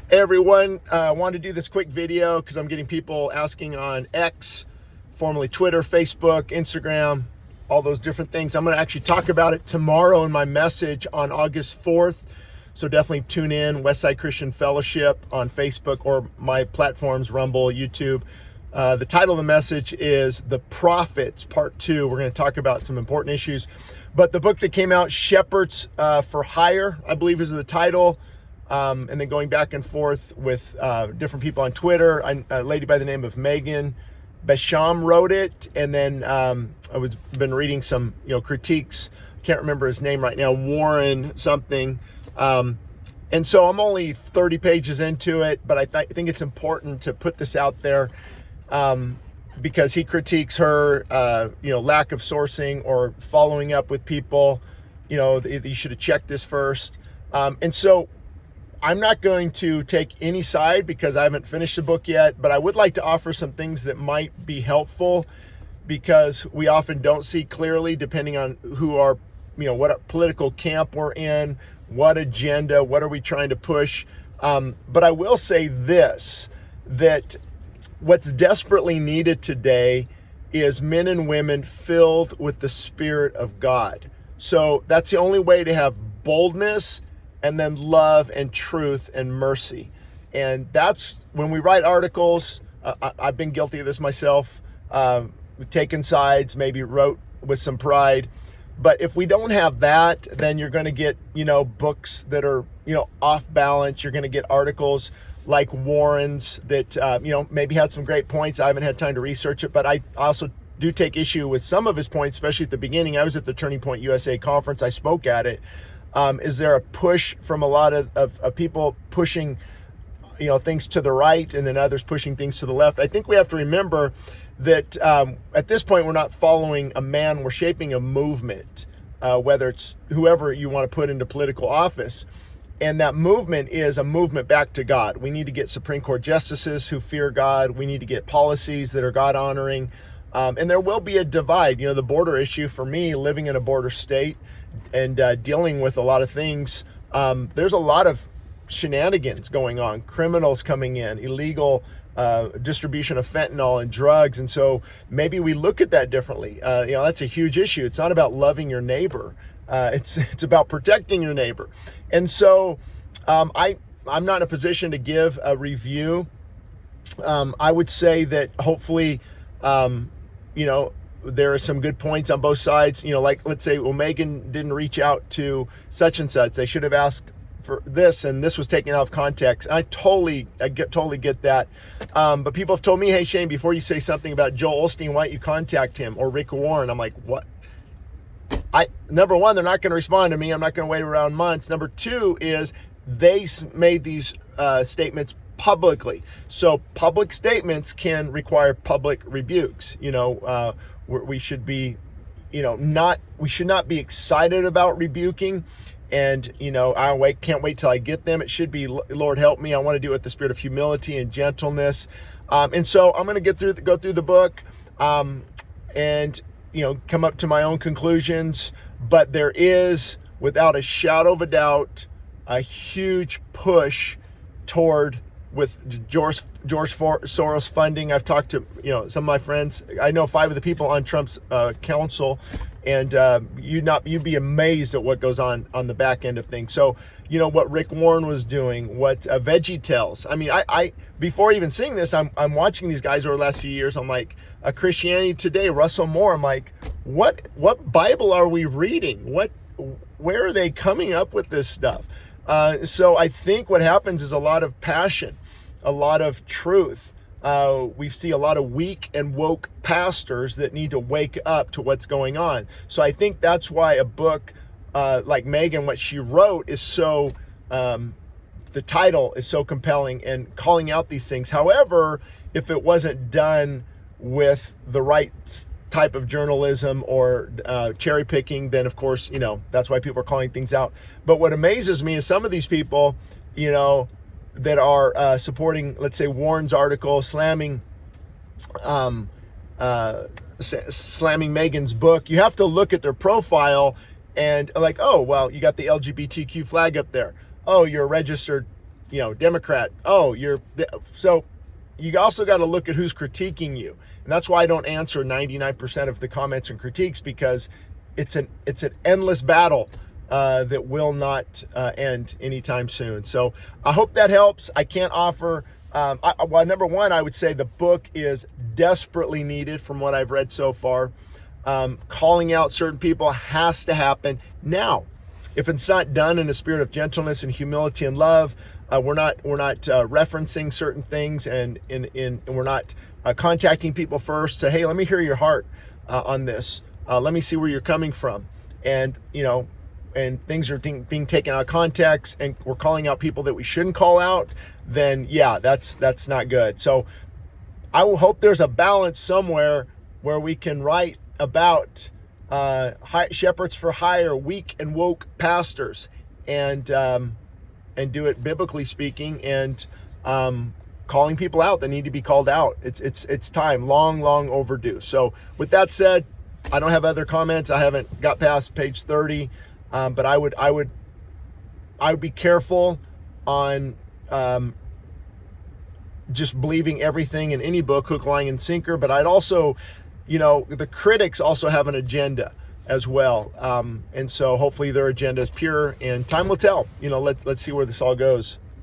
Hey everyone, I wanted to do this quick video because I'm getting people asking on X, formerly Twitter, Facebook, Instagram, all those different things. I'm going to actually talk about it tomorrow in my message on August 4th. So definitely tune in, Westside Christian Fellowship on Facebook or my platforms, Rumble, YouTube. The title of the message is The Prophets, Part 2. We're going to talk about some important issues. But the book that came out, Shepherds for Hire, I believe is the title. And then going back and forth with different people on Twitter. A lady by the name of Megan Besham wrote it, and then I've been reading some critiques. Can't remember his name right now, Warren something. And so I'm only 30 pages into it, but I think it's important to put this out there because he critiques her lack of sourcing or following up with people. You should have checked this first. And so I'm not going to take any side because I haven't finished the book yet, but I would like to offer some things that might be helpful because we often don't see clearly depending on who our, what political camp we're in, what agenda, what are we trying to push. But I will say this, that what's desperately needed today is men and women filled with the Spirit of God. So that's the only way to have boldness and then love and truth and mercy. And that's when we write articles. I've been guilty of this myself, taken sides, maybe wrote with some pride. But if we don't have that, then you're going to get, books that are, off balance. You're going to get articles like Warren's that, maybe had some great points. I haven't had time to research it, but I also do take issue with some of his points, especially at the beginning. I was at the Turning Point USA conference. I spoke at it. Is there a push from a lot of people pushing, things to the right and then others pushing things to the left? I think we have to remember that at this point, we're not following a man, we're shaping a movement, whether it's whoever you want to put into political office. And that movement is a movement back to God. We need to get Supreme Court justices who fear God. We need to get policies that are God honoring. And there will be a divide. The border issue for me, living in a border state and dealing with a lot of things, there's a lot of shenanigans going on, criminals coming in, illegal distribution of fentanyl and drugs. And so maybe we look at that differently. That's a huge issue. It's not about loving your neighbor. It's about protecting your neighbor. And so I'm not in a position to give a review. I would say that hopefully, there are some good points on both sides. Like let's say, well, Megan didn't reach out to such and such. They should have asked for this, and this was taken out of context. I totally get that. But people have told me, hey Shane, before you say something about Joel Osteen, why don't you contact him or Rick Warren? I'm like, what? Number one, they're not going to respond to me. I'm not going to wait around months. Number two is they made these statements publicly. So public statements can require public rebukes. We should be, we should not be excited about rebuking. And, can't wait till I get them. It should be, Lord, help me. I want to do it with the spirit of humility and gentleness. And so I'm going to go through the book and, come up to my own conclusions. But there is, without a shadow of a doubt, a huge push toward with George Soros funding. I've talked to some of my friends. I know 5 of the people on Trump's council, and you'd be amazed at what goes on the back end of things. So what Rick Warren was doing, what VeggieTales. I mean, I before even seeing this, I'm watching these guys over the last few years. I'm like, Christianity Today, Russell Moore. I'm like, what Bible are we reading? Where are they coming up with this stuff? So I think what happens is a lot of passion, a lot of truth. We see a lot of weak and woke pastors that need to wake up to what's going on. So I think that's why a book like Megan, what she wrote is so, the title is so compelling and calling out these things. However, if it wasn't done with the right type of journalism or cherry picking, then of course, that's why people are calling things out. But what amazes me is some of these people, that are supporting, let's say, Warren's article, slamming Megan's book. You have to look at their profile and like, oh, well, you got the LGBTQ flag up there. Oh, you're a registered Democrat. Oh, so you also got to look at who's critiquing you. And that's why I don't answer 99% of the comments and critiques, because it's an endless battle that will not end anytime soon. So I hope that helps. I can't offer, well, number one, I would say the book is desperately needed from what I've read so far. Calling out certain people has to happen now. If it's not done in a spirit of gentleness and humility and love, we're not referencing certain things, and we're not contacting people first to, hey, let me hear your heart on this. Let me see where you're coming from. And and things are being taken out of context, and we're calling out people that we shouldn't call out, then yeah, that's not good. So I will hope there's a balance somewhere where we can write about shepherds for hire, weak and woke pastors, and do it biblically speaking, and calling people out that need to be called out. It's time, long overdue. So with that said, I don't have other comments. I haven't got past page 30, but I would be careful on just believing everything in any book, hook, line, and sinker. But I'd also, the critics also have an agenda as well, and so hopefully their agenda is pure, and time will tell. Let's see where this all goes.